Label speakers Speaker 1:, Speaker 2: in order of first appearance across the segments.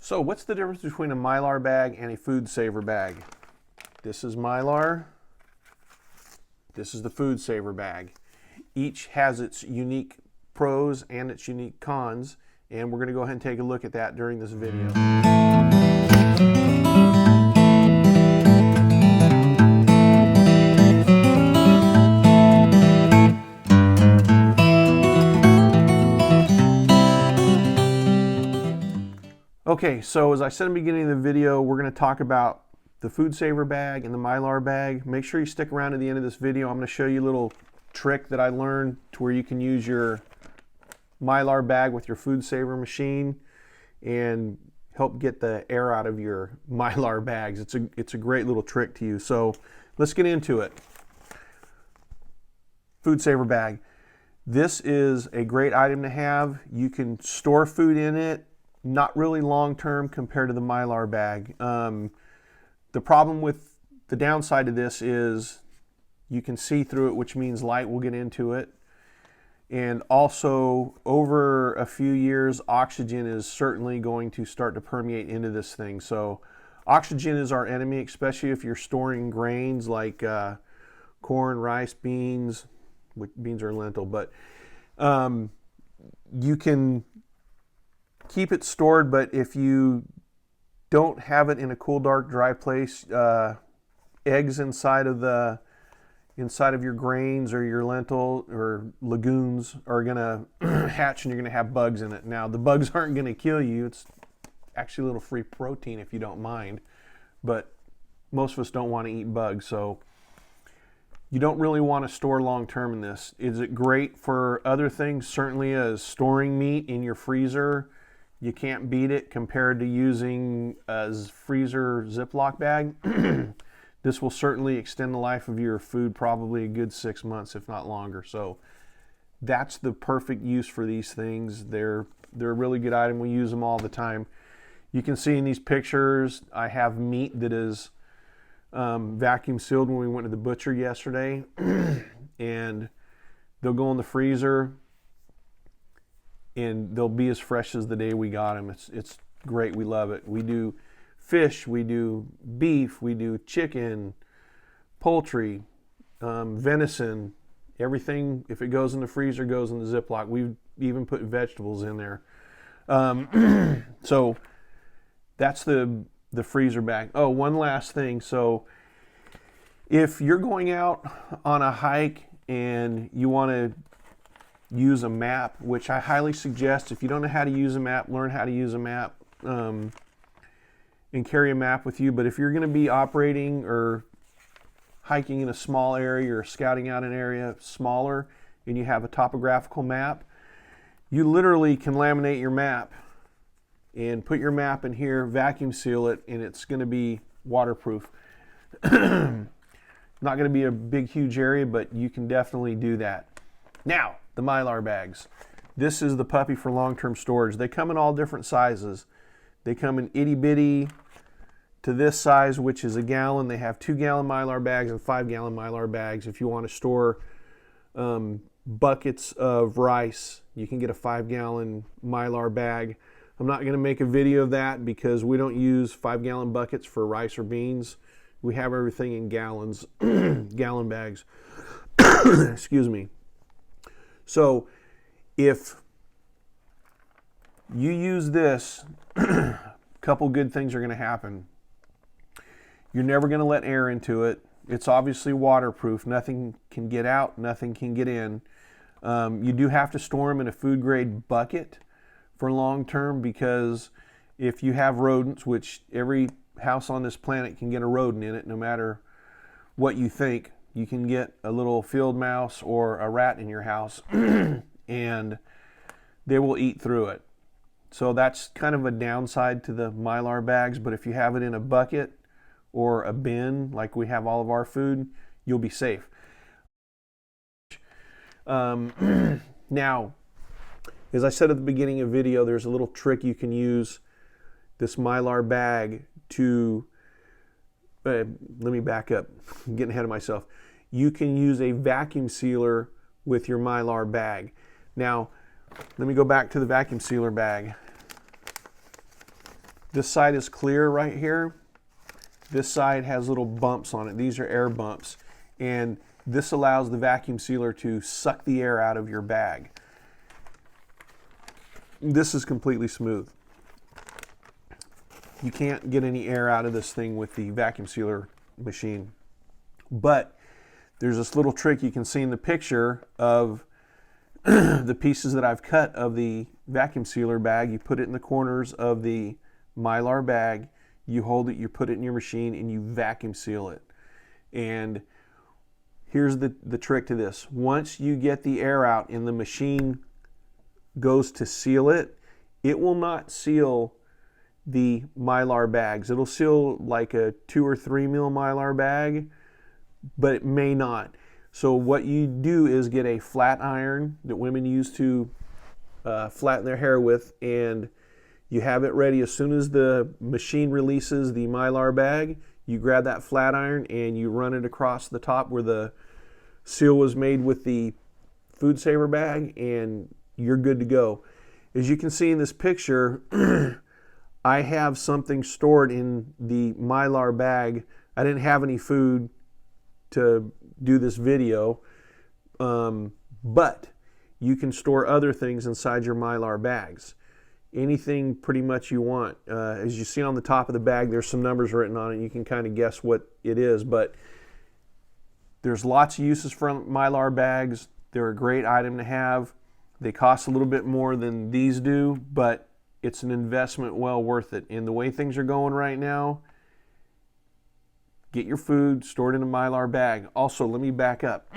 Speaker 1: So what's the difference between a Mylar bag and a food saver bag? This is Mylar. This is the food saver bag. Each has its unique pros and its unique cons, and we're going to go ahead and take a look at that during this video. Okay, so as I said in the beginning of the video, we're going to talk about the food saver bag and the Mylar bag. Make sure you stick around to the end of this video. I'm going to show you a little trick that I learned to where you can use your Mylar bag with your food saver machine and help get the air out of your Mylar bags. It's a great little trick to use. So let's get into it. Food saver bag. This is a great item to have. You can store food in it. Not really long term compared to the Mylar bag. The problem with the downside of this is you can see through it, which means light will get into it. And also, over a few years, oxygen is certainly going to start to permeate into this thing. So oxygen is our enemy, especially if you're storing grains like corn, rice, beans. Beans are lentil, but you can keep it stored, but if you don't have it in a cool, dark, dry place, eggs inside of your grains or your lentil or legumes are gonna hatch, and you're gonna have bugs in it. Now, the bugs aren't gonna kill you. It's actually a little free protein if you don't mind, but most of us don't want to eat bugs, so you don't really want to store long term in this. Is it great for other things? Certainly is. Storing meat in your freezer, you can't beat it compared to using a freezer Ziploc bag. This will certainly extend the life of your food probably a good 6 months, if not longer. So that's the perfect use for these things. They're a really good item. We use them all the time. You can see in these pictures, I have meat that is vacuum sealed when we went to the butcher yesterday. And they'll go in the freezer and they'll be as fresh as the day we got them. It's great. We love it. We do fish, we do beef, we do chicken, poultry, venison, everything. If it goes in the freezer, goes in the Ziploc. We've even put vegetables in there. So that's the freezer bag. Oh, one last thing. So if you're going out on a hike and you want to use a map, which I highly suggest. If you don't know how to use a map, learn how to use a map and carry a map with you. But if you're going to be operating or hiking in a small area or scouting out an area smaller and you have a topographical map, you literally can laminate your map and put your map in here, vacuum seal it, and it's going to be waterproof. Not going to be a big, huge area, but you can definitely do that. Now, the Mylar bags. This is the puppy for long-term storage. They come in all different sizes. They come in itty-bitty to this size, which is a gallon. They have 2-gallon Mylar bags and 5-gallon Mylar bags. If you want to store buckets of rice, you can get a 5-gallon Mylar bag. I'm not going to make a video of that because we don't use 5-gallon buckets for rice or beans. We have everything in gallons, gallon bags. Excuse me. So if you use this, a couple good things are going to happen. You're never going to let air into it. It's obviously waterproof. Nothing can get out, nothing can get in. You do have to store them in a food grade bucket for long term, because if you have rodents, which every house on this planet can get a rodent in it, no matter what you think, you can get a little field mouse or a rat in your house and they will eat through it. So that's kind of a downside to the Mylar bags, but if you have it in a bucket or a bin like we have all of our food, you'll be safe. Now, as I said at the beginning of the video, there's a little trick you can use this Mylar bag to, let me back up, I'm getting ahead of myself. You can use a vacuum sealer with your Mylar bag. Now, let me go back to the vacuum sealer bag. This side is clear right here. This side has little bumps on it. These are air bumps. And this allows the vacuum sealer to suck the air out of your bag. This is completely smooth. You can't get any air out of this thing with the vacuum sealer machine. But there's this little trick you can see in the picture of the pieces that I've cut of the vacuum sealer bag. You put it in the corners of the Mylar bag, you hold it, you put it in your machine, and you vacuum seal it. And here's the trick to this. Once you get the air out and the machine goes to seal it, it will not seal the Mylar bags. It'll seal like a 2 or 3 mil Mylar bag, but it may not. So what you do is get a flat iron that women use to flatten their hair with, and you have it ready. As soon as the machine releases the Mylar bag, you grab that flat iron and you run it across the top where the seal was made with the food saver bag, and you're good to go. As you can see in this picture, I have something stored in the Mylar bag. I didn't have any food to do this video, but you can store other things inside your Mylar bags. Anything pretty much you want. As you see on the top of the bag, there's some numbers written on it. You can kind of guess what it is, but there's lots of uses for Mylar bags. They're a great item to have. They cost a little bit more than these do, but it's an investment well worth it. And the way things are going right now, get your food stored in a Mylar bag. Also, let me back up.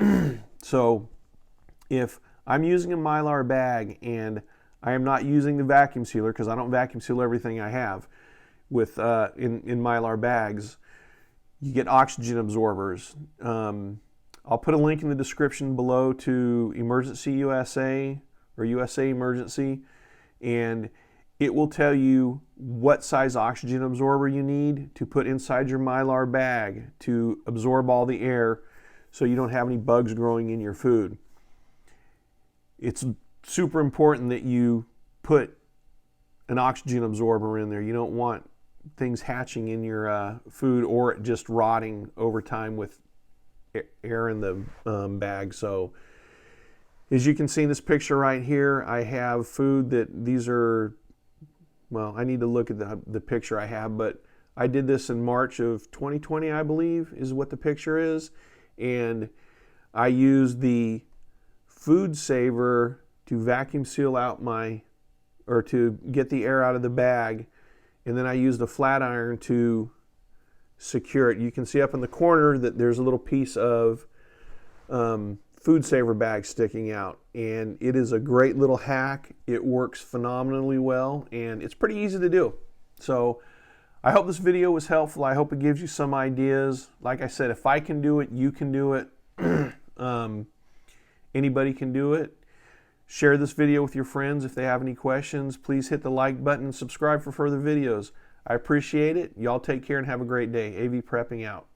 Speaker 1: So if I'm using a Mylar bag and I am not using the vacuum sealer, because I don't vacuum seal everything I have with in Mylar bags, you get oxygen absorbers. I'll put a link in the description below to Emergency USA or USA Emergency, and it will tell you what size oxygen absorber you need to put inside your Mylar bag to absorb all the air so you don't have any bugs growing in your food. It's super important that you put an oxygen absorber in there. You don't want things hatching in your food or just rotting over time with air in the bag. So as you can see in this picture right here, I have food that these are, well, I need to look at the picture I have, but I did this in March of 2020, I believe, is what the picture is. And I used the food saver to vacuum seal out or to get the air out of the bag. And then I used a flat iron to secure it. You can see up in the corner that there's a little piece of food saver bag sticking out, and it is a great little hack. It works phenomenally well, and it's pretty easy to do. So I hope this video was helpful. I hope it gives you some ideas. Like I said, if I can do it, you can do it. Anybody can do it. Share this video with your friends. If they have any questions, please hit the like button and subscribe for further videos. I appreciate it. Y'all take care and have a great day. AV Prepping out.